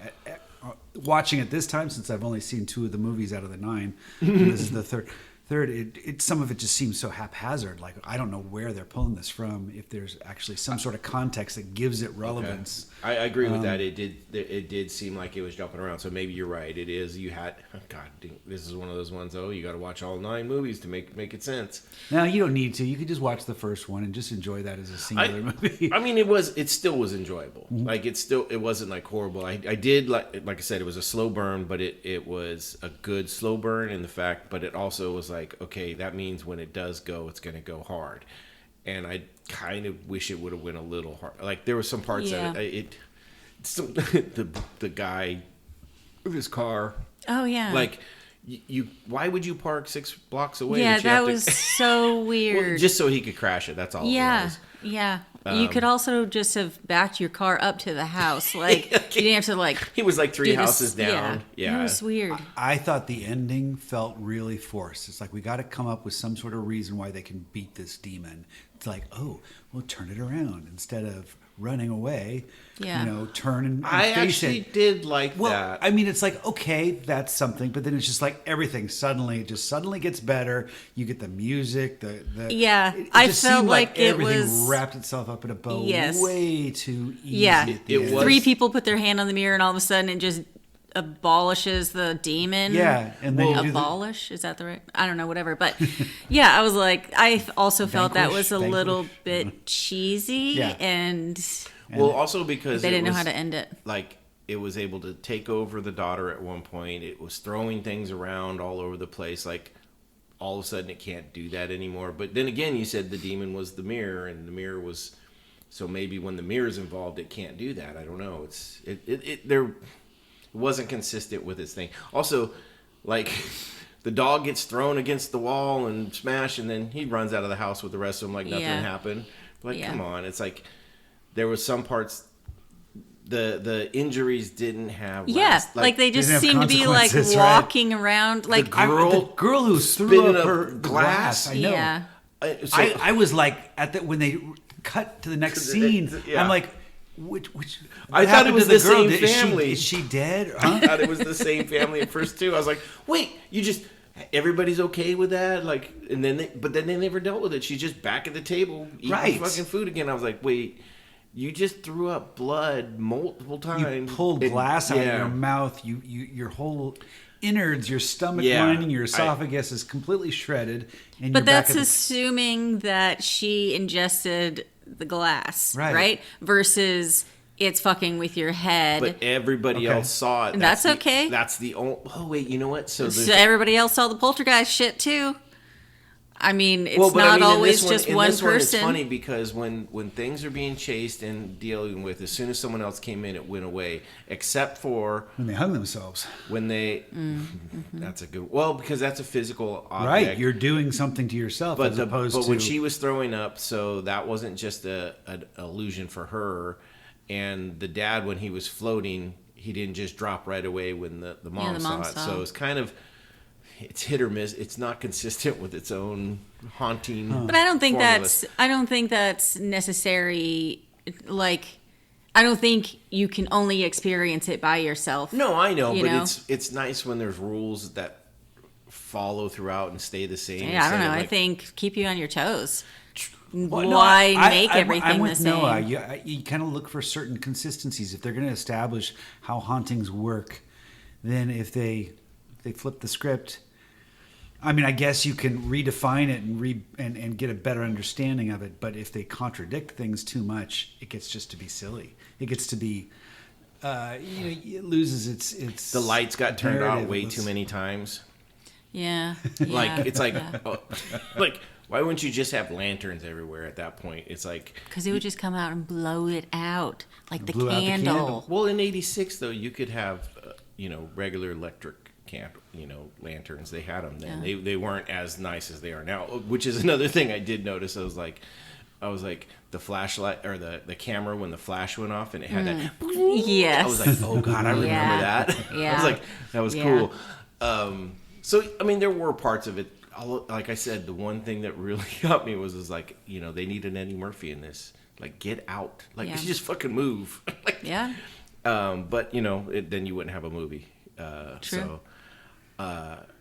Watching it this time, since I've only seen 2 of the movies out of the 9, and this is the third. Some of it just seems so haphazard. Like, I don't know where they're pulling this from. If there's actually some sort of context that gives it relevance. I agree with that. It did seem like it was jumping around. So maybe you're right. It is. You had. God, this is one of those ones. Oh, you got to watch all 9 movies to make it sense. No, you don't need to. You could just watch the first one and just enjoy that as a singular movie. I mean, it still was enjoyable. Mm-hmm. Like it wasn't like horrible. I did like I said, it was a slow burn, but it was a good slow burn in the fact. But it also was like, okay, that means when it does go, it's going to go hard. And I kind of wish it would have went a little hard. Like there were some parts that the guy with his car. Oh yeah. Like you, why would you park 6 blocks away? Yeah, you that have to- was so weird. Well, just so he could crash it. That's all. It Yeah, was. yeah. You could also just have backed your car up to the house. Like, you didn't have to, like... He was like 3 do this- houses down. Yeah. It was weird. I thought the ending felt really forced. It's like, we got to come up with some sort of reason why they can beat this demon. It's like, oh, we'll turn it around instead of running away. Yeah. Turn and I face actually it. did like Well, that. I mean, it's like, okay, that's something, but then it's just like everything suddenly gets better. You get the music, Yeah, it I just felt seemed like it everything was- wrapped itself up in a bow Yes. way too easy. Yeah. at the It end. was- 3 people put their hand on the mirror and all of a sudden it just abolishes the demon. Yeah, and then you do the- abolish, is that the right? I don't know, whatever. But yeah, I was like, I also felt that was a Vanquish. little bit cheesy, Yeah. and Well, also because they didn't know was, how to end it. Like it was able to take over the daughter at one point. It was throwing things around all over the place. Like all of a sudden, it can't do that anymore. But then again, you said the demon was the mirror, and the mirror was. So maybe when the mirror's involved, it can't do that. I don't know. It wasn't consistent with its thing. Also, like the dog gets thrown against the wall and smashed, and then he runs out of the house with the rest of them like nothing Yeah. happened. Like, Yeah. come on. It's like there was some parts. The injuries didn't have. Yeah, like they just didn't have seemed to be like consequences, right? walking around, like The girl who threw spinning up up her glass. glass. I know. yeah, I was like when they cut to the next scene. Yeah. I'm like, which I what thought it happened was to the the girl? same family. Is she dead? I Huh? thought it was the same family at first too. I was like, wait, everybody's okay with that? Like, and then they never dealt with it. She's just back at the table eating Right. fucking food again. I was like, wait, you just threw up blood multiple You times. pulled And- glass out of yeah. your mouth. Your whole innards, your stomach Yeah. lining, your esophagus is completely shredded. And but you're back that's at the- assuming that she ingested the glass, Right. right? Versus it's fucking with your head. But everybody Okay. else saw it. And that's okay. That's the only. Oh wait, you know what? So So everybody else saw the poltergeist shit too. I mean, it's but not in always this just in one this person. It's funny because when things are being chased and dealing with, as soon as someone else came in, it went away. Except for when they hung themselves. when they. That's a good. Well, because that's a physical object. Right, you're doing something to yourself But as opposed to when she was throwing up, so that wasn't just an illusion for her. And the dad, when he was floating, he didn't just drop right away when the mom, the saw mom it. saw So it. it's kind of. It's hit or miss. It's not consistent with its own haunting. But I don't think formulas. that's necessary. Like, I don't think you can only experience it by yourself. No, I know, You but know? it's nice when there's rules that follow throughout and stay the same. Yeah, I don't instead know. of I like- think keep you on your toes. Well, no, Why I- make I'm everything with the same? Noah. You kind of look for certain consistencies. If they're going to establish how hauntings work, then if they flip the script, I mean, I guess you can redefine it and get a better understanding of it. But if they contradict things too much, it gets just to be silly. It gets to be, it loses its. the lights got turned out narrative. way too many times. Yeah. Like yeah, it's like, yeah. oh, like Why wouldn't you just have lanterns everywhere at that point? It's like Because it would just come out and blow it out like the Blew out the candle. candle. well in '86 though you could have regular electric lanterns. They had them then. Yeah. They weren't as nice as they are now, which is another thing I did notice. I was like the flashlight or the camera when the flash went off and it had that. Yes. I was like, oh god, I remember Yeah. that. Yeah. I was like, that was Yeah. cool. So I mean, there were parts of it. Like I said, the one thing that really got me was like, they needed Eddie Murphy in this. Like, get out. Like, Yeah. just fucking move. Like, Yeah. but then you wouldn't have a movie. True. So,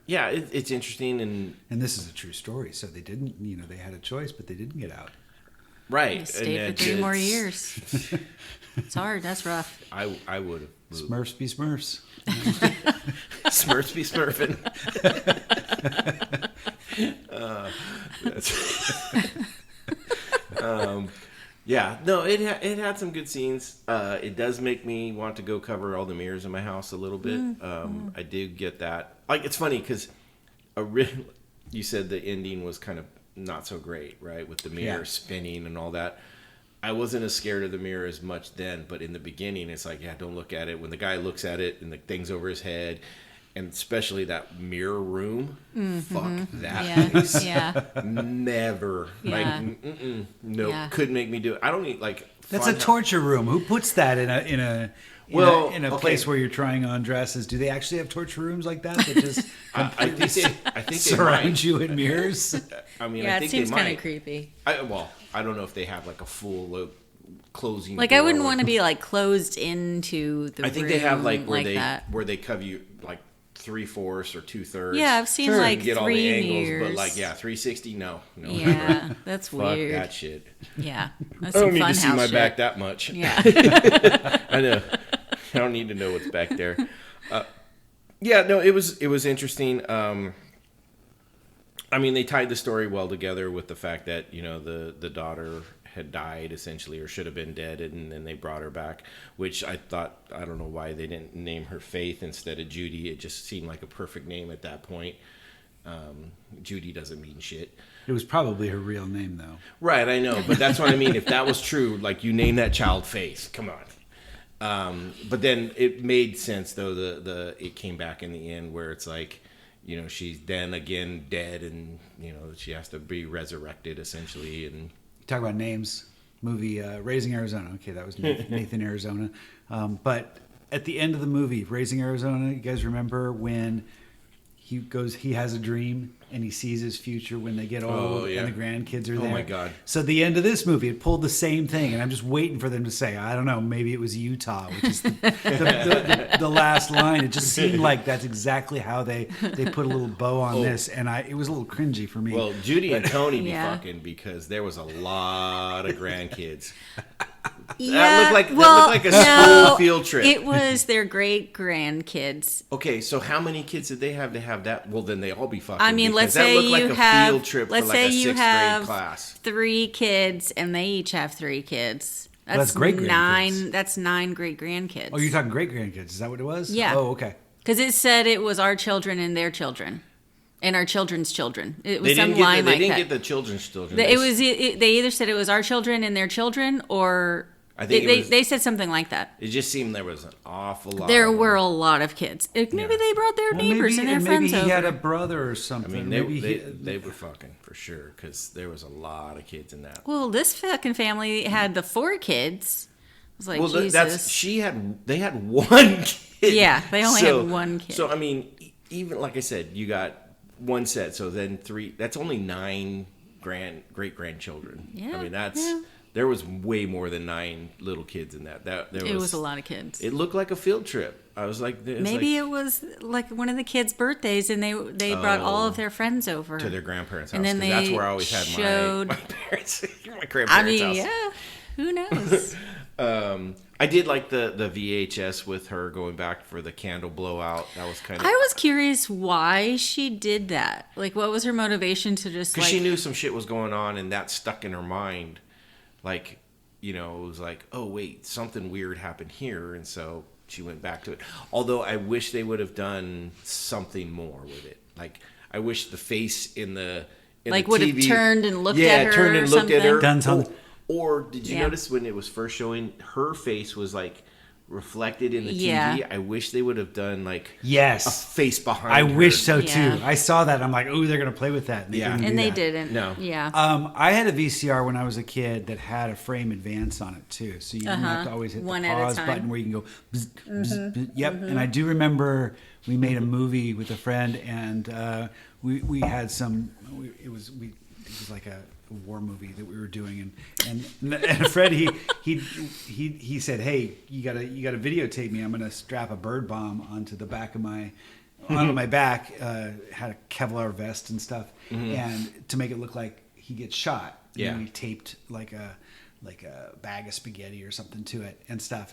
yeah, it's interesting and this is a true story. So they didn't, they had a choice, but they didn't get out. right. I stayed for 3 more years. It's hard. That's rough. I would have moved. Smurfs be Smurfs. Smurfs be smurfing. Yeah, no, it had some good scenes. It does make me want to go cover all the mirrors in my house a little bit. I did get that. Like, it's funny because you said the ending was kind of not so great, right? With the mirror spinning and all that. I wasn't as scared of the mirror as much then, but in the beginning, it's like, yeah, don't look at it. When the guy looks at it and the thing's over his head, and especially that mirror room, fuck that place. Yeah. Never. Yeah. Like, nope. Yeah. Couldn't make me do it. I don't need, like... That's a torture room. Who puts that in a okay. place where you're trying on dresses? Do they actually have torture rooms like that just I think they surround might. you in mirrors? I mean, Yeah, I it think seems they kind might. of creepy. I don't know if they have like a full closing. Like, I wouldn't door. want to be like closed into the I think they have like room where that. they cover you like 3/4 or 2/3. Yeah, I've seen Sure. like You get all 3 the angles, mirrors. but like 360, no. Yeah, that's Fuck weird. that shit. Yeah, that's I some don't need fun to see house my shit. back that much. Yeah. I know. I don't need to know what's back there. Yeah, no, it was interesting. I mean, they tied the story well together with the fact that the daughter had died essentially, or should have been dead, and then they brought her back. Which I don't know why they didn't name her Faith instead of Judy. It just seemed like a perfect name at that point. Judy doesn't mean shit. It was probably her real name, though. Right, I know, but that's what I mean. If that was true, like, you name that child Faith. Come on. But then it made sense though. It came back in the end where it's like, she's then again dead, and she has to be resurrected essentially. And Talk about names. Movie Raising Arizona. Okay, that was Nathan Arizona. But at the end of the movie, Raising Arizona, you guys remember when he has a dream and he sees his future when they get old yeah. and the grandkids are there. Oh my God. So the end of this movie, it pulled the same thing, and I'm just waiting for them to say, I don't know, maybe it was Utah, which is the last line. It just seemed like that's exactly how they put a little bow on this, and it was a little cringy for me. well, Judy and Tony be Yeah. fucking because there was a lot of grandkids. Yeah, looked like a school field trip. It was their great grandkids. Okay, so how many kids did they have to have that? Well, then they all be fucking. I mean, let's because that say looked like you a have field trip let's for like say a you 6th have grade class. 3 kids and they each have 3 kids. That's great-grandkids. 9. That's 9 great grandkids. Oh, you're talking great grandkids? Is that what it was? Yeah. Oh, okay. Because it said it was our children and their children, and our children's children. It was They some didn't line they like didn't that. get the children's children. They either said it was our children and their children, or I think they said something like that. It just seemed there was an awful lot. There of them. were a lot of kids. Maybe they brought their neighbors and their friends maybe he had over. a brother or I something. mean, maybe they were fucking for sure because there was a lot of kids in that. Well, this fucking family had the 4 kids. I was like, Well, Jesus. they had one kid. Yeah, they only had one kid. So I mean, even like I said, you got one set. So then 3. That's only 9 great grandchildren. Yeah, I mean, yeah. There was way more than 9 little kids in that. It was a lot of kids. It looked like a field trip. I was like, Maybe it was like one of the kids' birthdays, and they brought all of their friends over to their grandparents' house. And then 'cause that's they where I always had showed- my parents, my grandparents' I mean, house. yeah, who knows? I did like the VHS with her going back for the candle blowout. That was kind of. I was curious why she did that. Like, what was her motivation to just Because like? she knew some shit was going on, and that stuck in her mind. Like, it was like, oh wait, something weird happened here, and so she went back to it. Although I wish they would have done something more with it. Like, I wish the face in the and like the would have TV turned and looked at her. turned and or looked at her. Guns on the- Or did you Yeah. notice when it was first showing, her face was like reflected in the TV? Yeah. I wish they would have done like Yes. a face behind I her. wish so Yeah. too. I saw that. I'm like, oh, they're going to play with that. And they Yeah. didn't And do they that. didn't. No. Yeah. I had a VCR when I was a kid that had a frame advance on it too, so you didn't have to always hit One the at a pause time. button where you can go. Bzz, bzz, bzz. Yep. And I do remember we made a movie with a friend, and we had some. It was like a war movie that we were doing, and a friend he said, hey, you gotta videotape me. I'm gonna strap a bird bomb onto the back of my back. Had a Kevlar vest and stuff, and to make it look like he gets shot. Yeah. And we taped like a bag of spaghetti or something to it and stuff,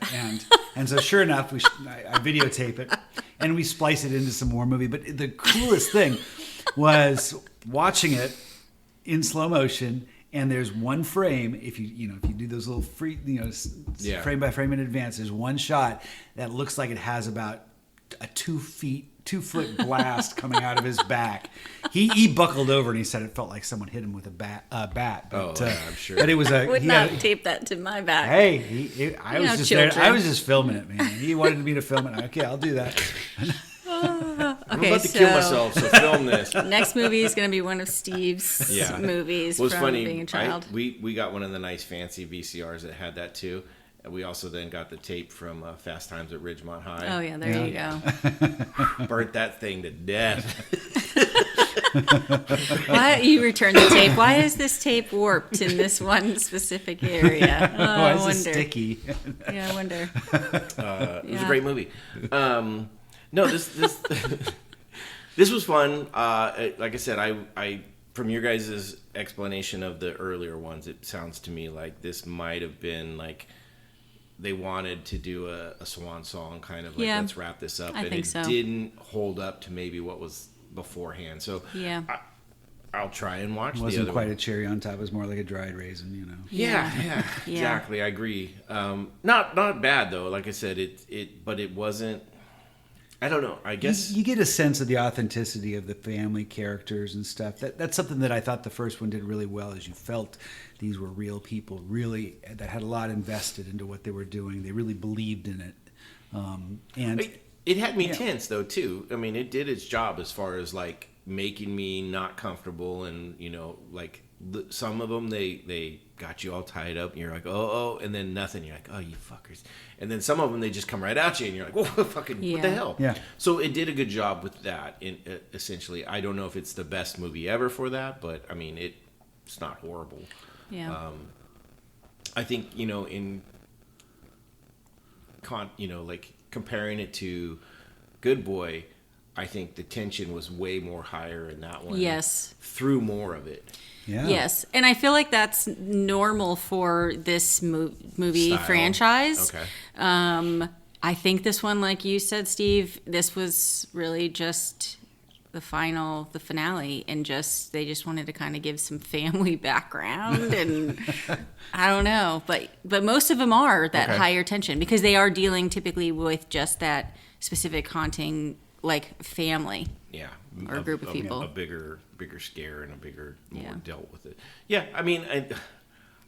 and so sure enough, I videotape it and we splice it into some war movie. But the coolest thing was watching it in slow motion, and there's one frame. If you do those little frame by frame in advance, there's one shot that looks like it has about a 2 foot blast coming out of his back. He buckled over and he said it felt like someone hit him with a bat. But, I'm sure. But it was Would not tape that to my back. Hey, I was just there. children. I was just filming it, man. He wanted me to film it. Okay, I'll do that. I'm about to kill myself, so film this. Next movie is going to be one of Steve's movies Well, it's from funny. being a child. We got one of the nice fancy VCRs that had that too. And we also then got the tape from Fast Times at Ridgemont High. Oh yeah, there you go. Burnt that thing to death. Why you returned the tape? Why is this tape warped in this one specific area? Oh, Why I is it wonder. sticky? Yeah, I wonder. It was a great movie. No, this this was fun. Like I said, I from your guys' explanation of the earlier ones, it sounds to me like this might have been like they wanted to do a swan song, kind of like let's wrap this up, I and think it so. didn't hold up to maybe what was beforehand. So Yeah. I'll try and watch It the wasn't other quite one. a cherry on top. It was more like a dried raisin, Yeah, exactly. I agree. Not bad though. Like I said, but it wasn't. I don't know. I guess You get a sense of the authenticity of the family characters and stuff. That's something that I thought the first one did really well. Is you felt these were real people, really that had a lot invested into what they were doing. They really believed in it, and it had me tense though too. I mean, it did its job as far as like making me not comfortable, and like some of them they got you all tied up, and you're like oh, and then nothing. You're like, oh, you fuckers. And then some of them, they just come right at you, and you're like, whoa, fucking, what the hell? Yeah. So it did a good job with that. Essentially, I don't know if it's the best movie ever for that, but I mean, it's not horrible. Yeah. I think like comparing it to Good Boy, I think the tension was way more higher in that one. Yes. Through more of it. yeah. Yes, and I feel like that's normal for this movie Style. franchise. Okay. I think this one, like you said, Steve, this was really just the finale, and they just wanted to kind of give some family background, and I don't know, but most of them are that higher tension because they are dealing typically with just that specific haunting, like family. Yeah. Or a group of people. A bigger scare and a bigger more Yeah. dealt with it. Yeah, I mean,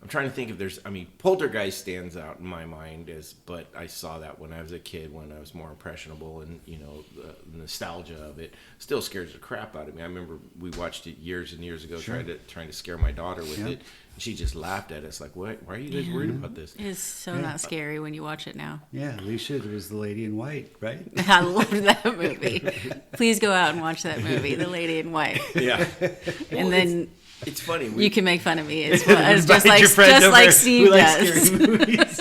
I'm trying to think if there's. I mean, Poltergeist stands out in my mind but I saw that when I was a kid, when I was more impressionable, and the nostalgia of it still scares the crap out of me. I remember we watched it years and years ago, trying to scare my daughter with it. And she just laughed at us like, "What? Why are you guys worried about this?" It's so not scary when you watch it now. Yeah, Alicia was the lady in white, right? I loved that movie. Please go out and watch that movie, The Lady in White. Yeah, And then it's funny. you can make fun of me as well, as just Invite your friend over like who Steve likes does. scary movies.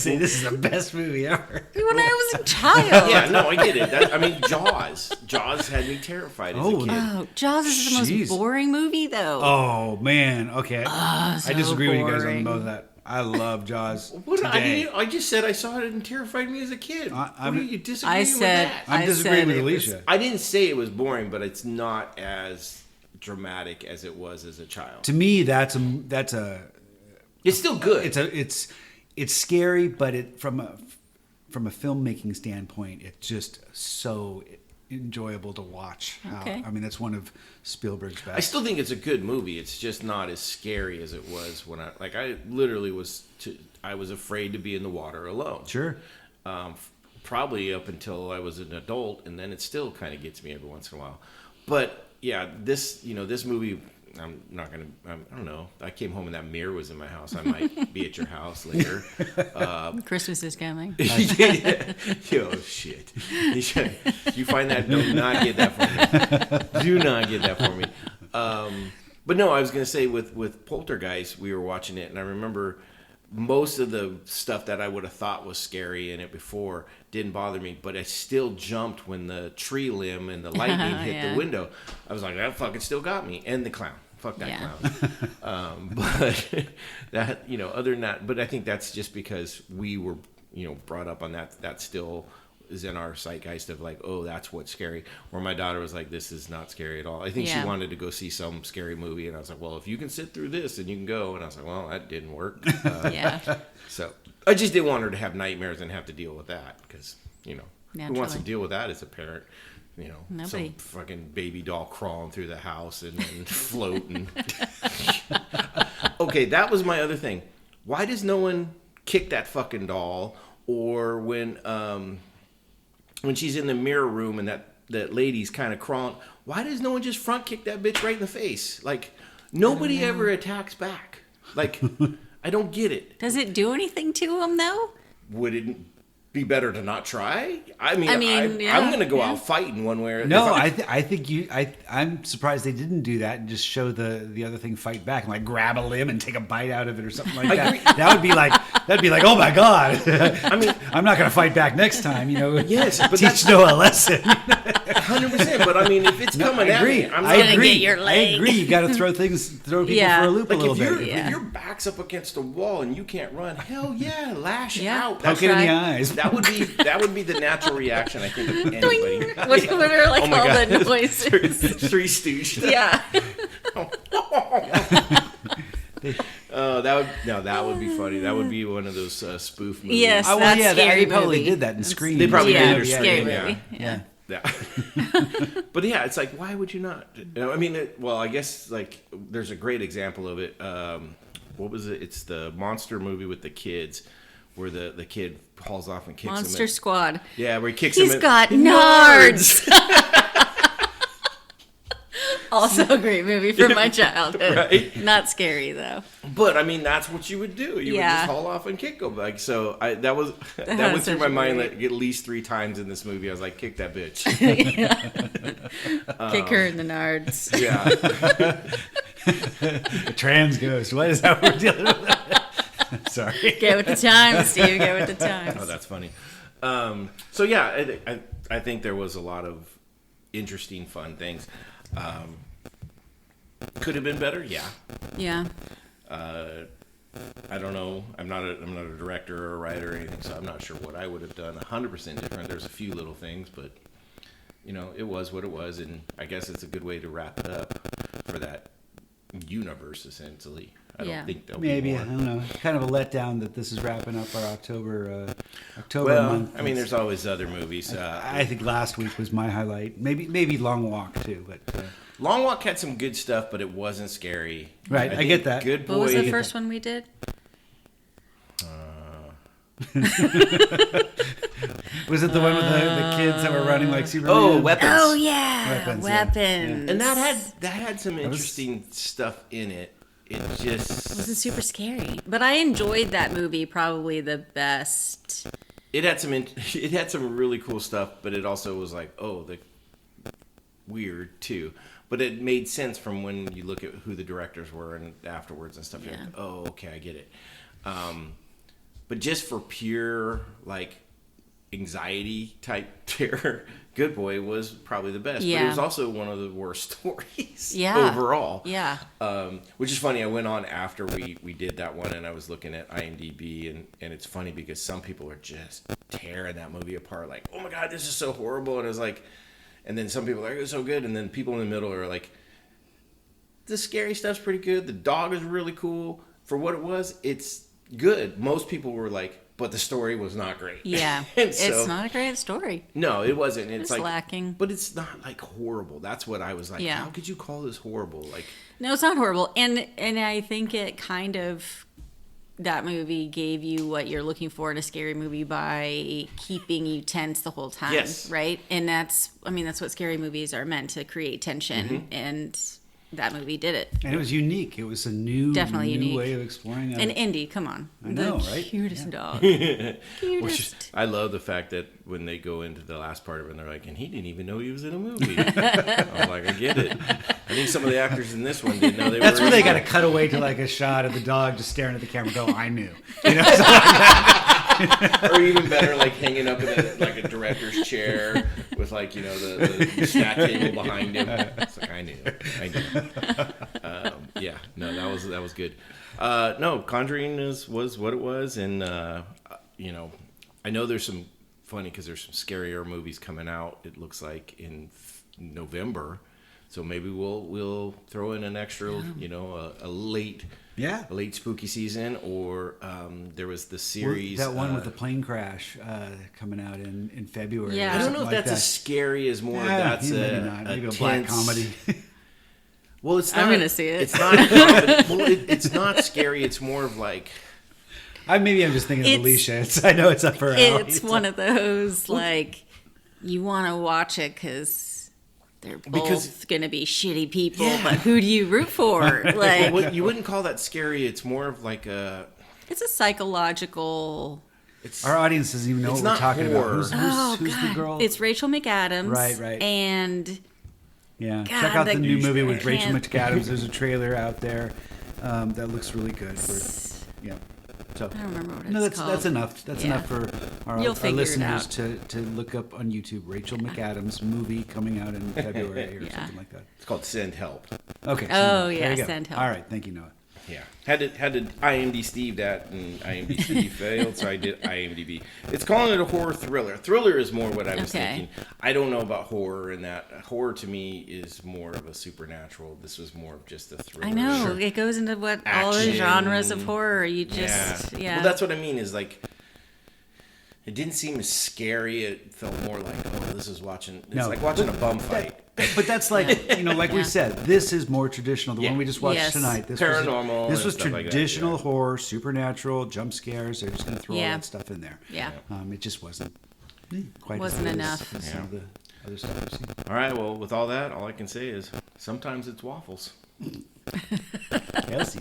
Say this is the best movie ever. When I was a child. Yeah, no, I get it. I mean, Jaws had me terrified as a kid. Oh, Jaws is the Jeez. most boring movie, though. Oh man, okay. I disagree with you guys on boring. both of that. I love Jaws. What? Today. I just said I saw it and terrified me as a kid. What are you disagreeing I said, with that? I'm I disagreeing said with it was- Alicia. I didn't say it was boring, but it's not as dramatic as it was as a child. To me, that's a It's still good. it's scary, but from a filmmaking standpoint, it's just enjoyable to watch. Okay. I mean, that's one of Spielberg's best. I still think it's a good movie. It's just not as scary as it was when I literally I was afraid to be in the water alone. Sure. Probably up until I was an adult, and then it still kind of gets me every once in a while. But yeah, this movie, I don't know. I came home and that mirror was in my house. I might be at your house later. Christmas is coming. Yeah. Yo, shit. You find that? Do not get that for me. Do not get that for me. But no, I was going to say with Poltergeist, we were watching it, and I remember most of the stuff that I would have thought was scary in it before didn't bother me, but I still jumped when the tree limb and the lightning hit the window. I was like, that fucking still got me. And the clown. Fuck that clown. But that, other than that, but I think that's just because we were, brought up on that. That still is in our zeitgeist of like, oh, that's what's scary. Where my daughter was like, this is not scary at all. I think she wanted to go see some scary movie, and I was like, well, if you can sit through this, then you can go. And I was like, well, that didn't work. So I just didn't want her to have nightmares and have to deal with that because, who wants to deal with that as a parent? Nobody. Some fucking baby doll crawling through the house and floating. Okay, that was my other thing. Why does no one kick that fucking doll? Or when she's in the mirror room and that lady's kind of crawling, why does no one just front kick that bitch right in the face? Like, nobody ever attacks back. Like, I don't get it. Does it do anything to him, though? Would it be better to not try? I'm yeah, going to go out fighting one way or no. I think I'm surprised they didn't do that and just show the other thing fight back and like grab a limb and take a bite out of it or something like that. That'd be like, oh my god. I mean, I'm not going to fight back next time. Yes, but teach Noah a lesson. 100%. But I mean, if it's coming at me, I'm not gonna get your leg. I agree. You got to throw people for a loop a little bit. If your back's up against a wall and you can't run, hell yeah, lash out. Poke it in the eyes. That would be the natural reaction, I think, of anybody. What are like all the noises? Three Stooges. Yeah. That would be funny. That would be one of those spoof movies. Yes, oh, well, that's yeah, scary they probably movie. did that in Scream. They probably did it or scary movie. Yeah. But yeah, it's like, why would you not? I mean, I guess like there's a great example of it. What was it? It's the monster movie with the kids, where the kid hauls off and kicks him. Monster Squad. Yeah, where he kicks him. He's got nards. Also a great movie from my childhood. Right? Not scary though. But I mean, that's what you would do. You would just haul off and kick him. Like, so that went through my mind like at least 3 times in this movie. I was like, kick that bitch. Kick her in the nards. Yeah. Trans ghost. What is that we're dealing with? Sorry. Get with the times, Steve. Get with the times. Oh, that's funny. So yeah, I think there was a lot of interesting, fun things. Could have been better, yeah. Yeah. I don't know. I'm not a director or a writer or anything, so I'm not sure what I would have done 100% different. There's a few little things, but it was what it was, and I guess it's a good way to wrap it up for that universe, essentially. I don't think there'll be more. I don't know. Kind of a letdown that this is wrapping up our October well, month. I mean, there's always other movies. I think last week was my highlight. Maybe Long Walk too, but Long Walk had some good stuff, but it wasn't scary. Right, I get that. Good Boy. What was the first one we did? Was it the one with the kids that were running like Superman? Oh, Weapons. Oh yeah, Weapons. Weapons. And that had some interesting stuff in it. It just wasn't super scary, but I enjoyed that movie probably the best. It had some really cool stuff, but it also was like, the weird too. But it made sense from when you look at who the directors were and afterwards and stuff. Yeah. You're like, oh, okay, I get it. But just for pure like anxiety type terror, Good Boy was probably the best. Yeah. But it was also one of the worst stories Yeah. overall. Yeah. Which is funny. I went on after we did that one, and I was looking at IMDb, and it's funny because some people are just tearing that movie apart, like, oh my god, this is so horrible. And it was like, and then some people are like, it's so good, and then people in the middle are like, the scary stuff's pretty good. The dog is really cool. For what it was, it's good. Most people were like, but the story was not great. Yeah, And so, it's not a great story. No, it wasn't. It's It's like lacking. but it's not like horrible. That's what I was like. Yeah. How could you call this horrible? Like, No, it's not horrible, and I think it kind of, that movie gave you what you're looking for in a scary movie by keeping you tense the whole time. Yes. Right, and that's what scary movies are meant to create tension, and that movie did it. And it was unique. It was a new, Definitely new unique. way of exploring. And Indy, come on, I know, the right? cutest dog, which cutest. I love the fact that when they go into the last part of it, and they're like, and he didn't even know he was in a movie. I'm like, I get it. I think some of the actors in this one didn't know they were. That's where they in got to it. cut away to like a shot of the dog just staring at the camera. Go, I knew. You know, something like that. Or even better, like hanging up in a director's chair with like the snack table behind him. It's like I knew. Yeah, no, that was good. No, Conjuring was what it was, and I know there's some funny because there's some scarier movies coming out. It looks like in November, so maybe we'll throw in an extra, a late. Yeah. A late spooky season, or there was the series That one with the plane crash coming out in February. Yeah. I don't something know if like that's that. as scary as more. Yeah, That's maybe a, not. Maybe a tense, black comedy. Well, it's not. I'm gonna see it. It's not. It's not scary. It's more of like. Maybe I'm just thinking of It's- Alicia. I know it's up her alley. It's one of those like you want to watch it because they're both gonna be shitty people, but who do you root for? Like, You wouldn't call that scary. It's more of like a. it's a psychological. It's Our audience doesn't even know It's what we're not talking horror. about. Who's the girl? It's Rachel McAdams. Right. And Yeah, God, check out the new movie with Rachel can't- McAdams. There's a trailer out there that looks really good. Yeah. So I don't remember what it's no, called. that's enough. That's Yeah. enough for our You'll figure it listeners out. to look up on YouTube. Rachel McAdams movie coming out in February or Yeah. something like that. It's called Send Help. Okay. Oh, there yeah, you go. Send Help. All right, thank you, Noah. Yeah, had to IMDb Steve that, and IMDb Steve failed, so I did IMDb. It's calling it a horror thriller. Thriller is more what I was Okay. thinking. I don't know about horror, and that horror to me is more of a supernatural. This was more of just a thriller. I know it goes into what all the Action. genres of horror. You just Well, that's what I mean. Is like. It didn't seem as scary. It felt more like, this is watching. It's No, like watching a bum fight. But that's like, like we Yeah. said, this is more traditional. The Yeah. one we just watched Yes. tonight. This Paranormal This and was stuff like that, traditional yeah. horror, supernatural, jump scares. They're just going to throw all Yeah. that stuff in there. Yeah. It just wasn't quite Wasn't as good enough. as some of the other stuff we've seen. All right. Well, with all that, all I can say is sometimes it's waffles. Kelsey.